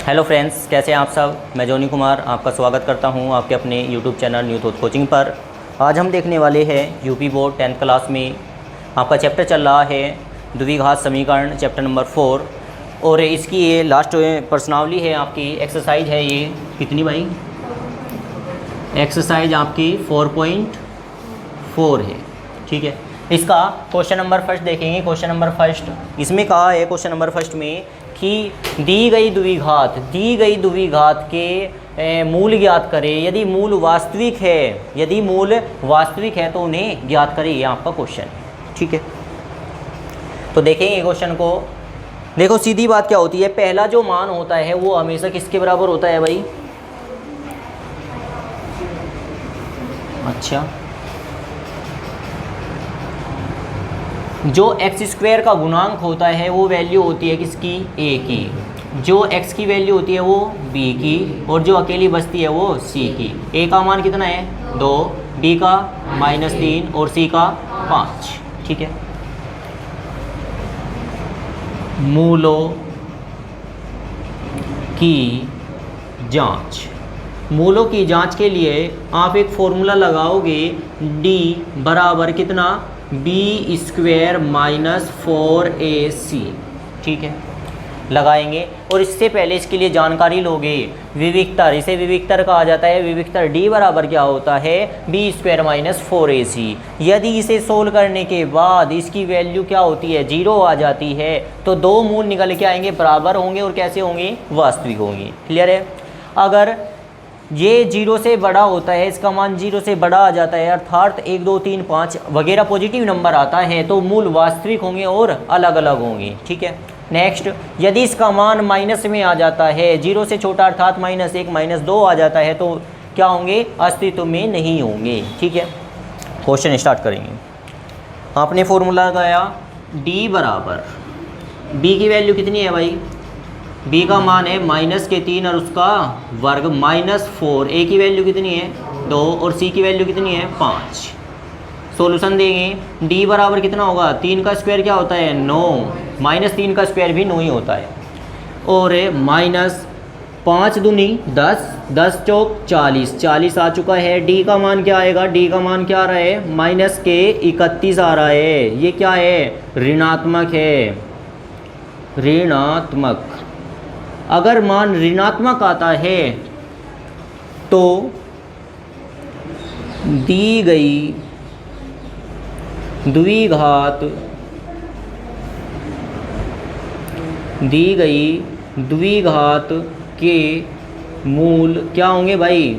Hello friends, कैसे हैं आप सब। मैं जोनी कुमार आपका स्वागत करता हूं आपके अपने YouTube channel new thought coaching पर। आज हम देखने वाले हैं यूपी बोर्ड 10th क्लास में आपका चैप्टर चल रहा है द्विघात समीकरण, चैप्टर नंबर 4। और इसकी ये लास्ट प्रश्नावली है, आपकी एक्सरसाइज है। ये कितनी भाई? एक्सरसाइज आपकी 4.4 है। ठीक है, इसका क्वेश्चन नंबर फर्स्ट देखेंगे। क्वेश्चन नंबर फर्स्ट इसमें कहा है, क्वेश्चन नंबर फर्स्ट में कि दी गई द्विघात के मूल ज्ञात करें। यदि मूल वास्तविक है तो उन्हें ज्ञात करें। ये आपका क्वेश्चन है। ठीक है, तो देखेंगे क्वेश्चन को। देखो, सीधी बात क्या होती है, पहला जो मान होता है वो हमेशा किसके बराबर होता है भाई? अच्छा, जो x² का गुणांक होता है वो वैल्यू होती है किसकी? a की। जो x की वैल्यू होती है वो b की, और जो अकेली बचती है वो c की। a का मान कितना है? 2, b का -3 और c का 5। ठीक है, मूलों की जांच के लिए आप एक फॉर्मूला लगाओगे, d बराबर कितना? b² - 4ac। ठीक है, लगाएंगे। और इससे पहले इसके लिए जानकारी लोगे विविक्तर। इसे विविक्तर कहा जाता है। विविक्तर d बराबर क्या होता है? b² - 4ac। यदि इसे सोल्व करने के बाद इसकी वैल्यू क्या होती है? 0 आ जाती है, तो दो मूल निकल के आएंगे, बराबर होंगे और कैसे होंगे? वास्तविक होंगे। क्लियर है? अगर ये 0 से बड़ा होता है, इसका मान 0 से बड़ा आ जाता है, अर्थात 1, 2, 3, 5 वगैरह पॉजिटिव नंबर आता है, तो मूल वास्तविक होंगे और अलग अलग होंगे। ठीक है, नेक्स्ट, यदि इसका मान माइनस में आ जाता है, 0 से छोटा अर्थात -1, -2 आ जाता है, तो क्या होंगे? अस्तित्व में नहीं होंगे। ठीक है, क्वेश्चन स्टार्ट करेंगे। आपने फॉर्मूला लगाया, d बराबर, b की वैल्यू कितनी है भाई? b का मान है -3 और उसका वर्ग -4। a की वैल्यू कितनी है? 2 और c की वैल्यू कितनी है? 5। सॉल्यूशन देंगे, d बराबर कितना होगा? 3 का स्क्वायर क्या होता है? 9। -3 का स्क्वायर भी 9 ही होता है। और -5 दूनी 10, 10 चौक 40, 40 आ चुका है। d का मान क्या आएगा? d का मान क्या आ रहा है? -31 आ रहा है। ये क्या है? ऋणात्मक है, ऋणात्मक। अगर मान ऋणात्मक आता है तो दी गई द्विघात के मूल क्या होंगे भाई?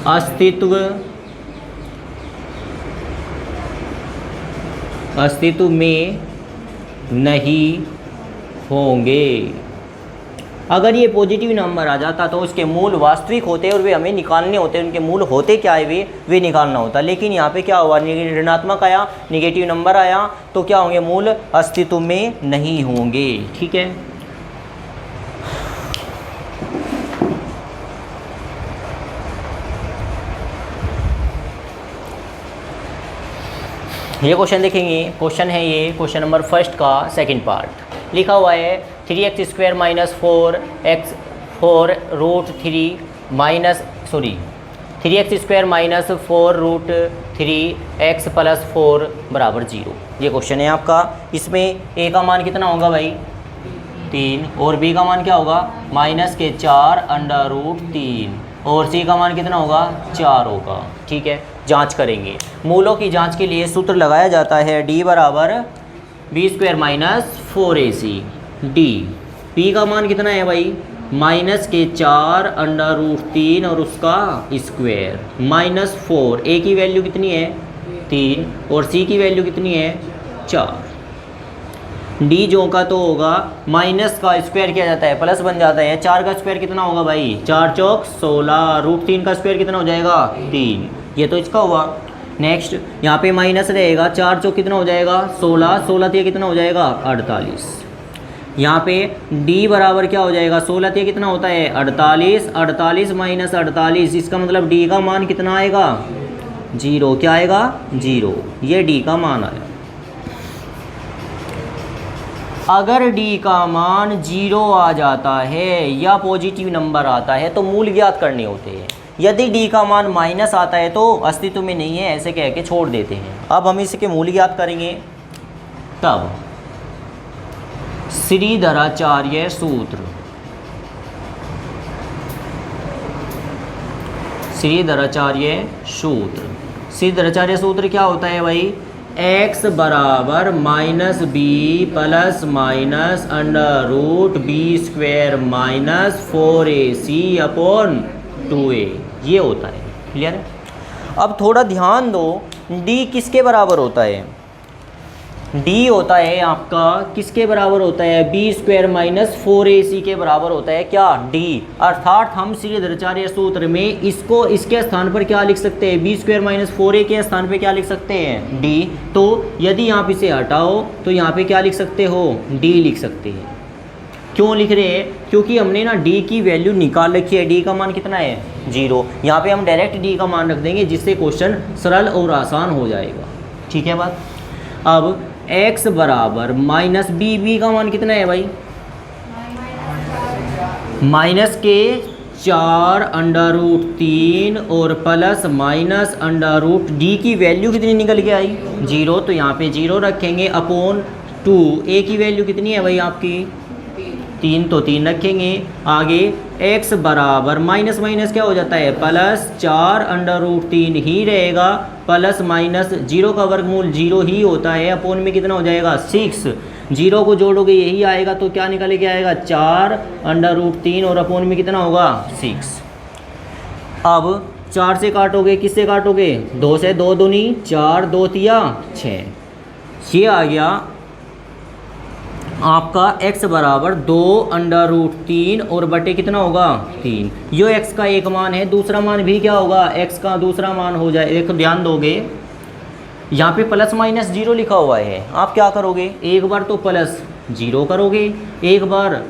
अस्तित्व में नहीं होंगे। अगर ये पॉजिटिव नंबर आ जाता तो उसके मूल वास्तविक होते और वे हमें निकालने होते। उनके मूल होते क्या है? वे निकालना होता। लेकिन यहाँ पे क्या हुआ? ऋणात्मक आया, निगेटिव नंबर आया, तो क्या होंगे? मूल अस्तित्व में नहीं होंगे। ठीक है, ये क्वेश्चन देखेंगे। क्वेश्चन है ये, क्वेश्चन नंबर फर्स्ट का सेकंड पार्ट। लिखा हुआ है 3x² - 4x 4 √3 3x² - 4 √3x + 4 = 0। ये क्वेश्चन है आपका। इसमें a का मान कितना होगा भाई? 3, और b का मान क्या होगा? -4√3, और c का मान कितना होगा? 4 होगा। ठीक है, जांच करेंगे। मूलों की जांच के लिए सूत्र लगाया जाता है, d बराबर b² - 4ac। p का मान कितना है भाई? -4√3 और उसका स्क्वायर -4। a की वैल्यू कितनी है? 3, और c की वैल्यू कितनी है? 4। d जो का तो होगा, माइनस का स्क्वायर किया जाता है, प्लस बन जाता है। 4 का स्क्वायर कितना होगा भाई? 4 चौक 16। √3 का स्क्वायर कितना हो जाएगा? 3। ये तो इसका हुआ। नेक्स्ट, यहाँ पे माइनस रहेगा, 4 चौक कितना हो जाएगा? 16, 16 ये कितना हो जाएगा? 48। यहाँ पे d बराबर क्या हो जाएगा? 16 ये कितना होता है? 48, 48 - 48, इसका मतलब d का मान कितना आएगा? 0। क्या आएगा? 0। ये d का मान आया। अगर डी का मान 0 आ जाता है या पॉजिटिव नंबर आता है तो मूल ज्ञात करने होते हैं। यदि डी का मान माइनस आता है तो अस्तित्व में नहीं है, ऐसे कह के छोड़ देते हैं। अब हम इसके मूल ज्ञात करेंगे। तब श्रीधराचार्य सूत्र, श्रीधराचार्य सूत्र, श्रीधराचार्य सूत्र क्या होता है भाई? x बराबर minus b plus minus under root b square minus 4ac upon 2a, ये होता है। क्लियर है? अब थोड़ा ध्यान दो, d किसके बराबर होता है? d होता है आपका किसके बराबर होता है? बी स्क्वायर माइनस 4ac के बराबर होता है क्या? d। अर्थात हम श्रीधराचार्य सूत्र में इसको इसके स्थान पर क्या लिख सकते हैं? बी स्क्वायर माइनस 4a के स्थान पे क्या लिख सकते हैं? d। तो यदि आप इसे हटाओ तो यहाँ पे क्या लिख सकते हो? d लिख सकते हैं। क्यों लिख रहे हैं? क्योंकि हमने ना d की वैल्यू निकाल रखी है। d का मान कितना है? 0। यहाँ पे हम डायरेक्ट d का मान रख देंगे, जिससे क्वेश्चन सरल और आसान हो जाएगा। ठीक है बात? अब x बराबर माइनस बी का मान कितना है भाई? माइनस के 4 अंडर रूट 3 और plus minus under root d की वैल्यू कितनी निकल के आई? 0। तो यहाँ पे 0 रखेंगे अपॉन 2। a की वैल्यू कितनी है भाई आपकी? 3, तो 3 रखेंगे। आगे x बराबर माइनस माइनस क्या हो जाता है? प्लस 4 अंडर रूट 3 ही रहेगा, प्लस माइनस 0 का वर्गमूल 0 ही होता है, अपॉन में कितना हो जाएगा? 6। 0 को जोड़ोगे यही आएगा, तो क्या निकल के आएगा? 4 अंडर रूट 3 और अपॉन में कितना होगा? 6। अब 4 से काटोगे, किससे काटोगे? 2 से। 2 दूनी 4, 2 तिया 6। ये आ गया आपका x बराबर 2 अंडर रूट 3 और बटे कितना होगा? 3। यो x का एक मान है, दूसरा मान भी क्या होगा? x का दूसरा मान हो जाए। देखो ध्यान दोगे, यहाँ पे प्लस माइनस 0 लिखा हुआ है। आप क्या करोगे? एक बार तो प्लस 0 करोगे, एक बार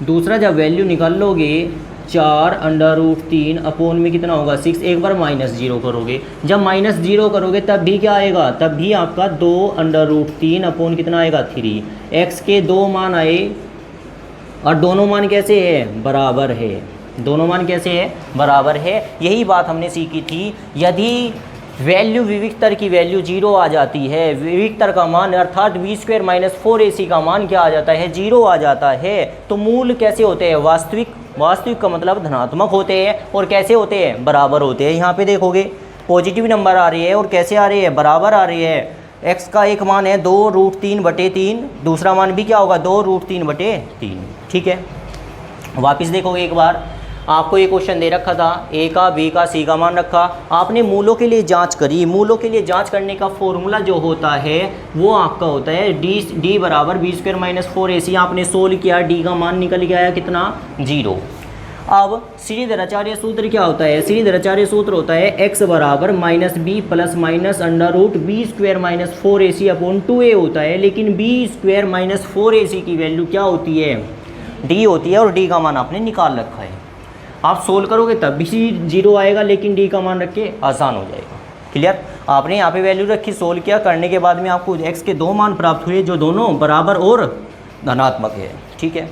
दूसरा जब वैल्यू निकाल लोगे 4 अंडर रूट 3 अपॉन में कितना होगा? 6। एक बार माइनस 0 करोगे, जब माइनस 0 करोगे तब भी क्या आएगा? तब भी आपका 2 अंडर रूट 3 अपॉन कितना आएगा? 3। x के 2 मान आए और दोनों मान कैसे है? बराबर है। दोनों मान कैसे है? बराबर है। यही बात हमने सीखी थी। यदि वैल्यू विविक्तर की वैल्यू 0 आ जाती है, विविक्तर का मान अर्थात बी स्क्वायर माइनस 4ac का मान क्या आ जाता है? 0 आ जाता है, तो मूल कैसे होते हैं? वास्तविक। वास्तविक का मतलब धनात्मक होते हैं। और कैसे होते हैं? बराबर होते हैं। यहाँ पे देखोगे पॉजिटिव नंबर आ रही है और कैसे आ रही है? बराबर आ रही है। x का एक मान है 2 रूट 3 बटे 3, दूसरा मान भी क्या होगा? 2 रूट 3 बटे 3। ठीक है, वापस देखोगे एक बार, आपको ये क्वेश्चन दे रखा था, a का, b का, c का मान रखा, आपने मूलों के लिए जांच करी। मूलों के लिए जांच करने का फॉर्मूला जो होता है वो आपका होता है d बराबर बी स्क्वायर माइनस 4ac। आपने सोल्व किया, d का मान निकल के आया कितना? 0। अब श्रीधराचार्य सूत्र क्या होता है? श्रीधराचार्य सूत्र होता है x बराबर minus b plus minus under root b square minus 4ac upon 2a होता है। लेकिन बी स्क्वायर माइनस 4ac की वैल्यू क्या होती है? d होती है, और d का मान आपने निकाल रखा है। आप सोल्व करोगे तब भी 0 आएगा, लेकिन d का मान रख के आसान हो जाएगा। क्लियर? आपने यहाँ पे वैल्यू रखी, सोल्व किया, करने के बाद में आपको x के 2 मान प्राप्त हुए जो दोनों बराबर और धनात्मक है। ठीक है,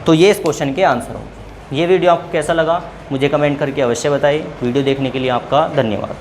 तो ये इस क्वेश्चन के आंसर होंगे। ये वीडियो आपको कैसा लगा मुझे कमेंट करके अवश्य बताइए। वीडियो देखने के लिए आपका धन्यवाद।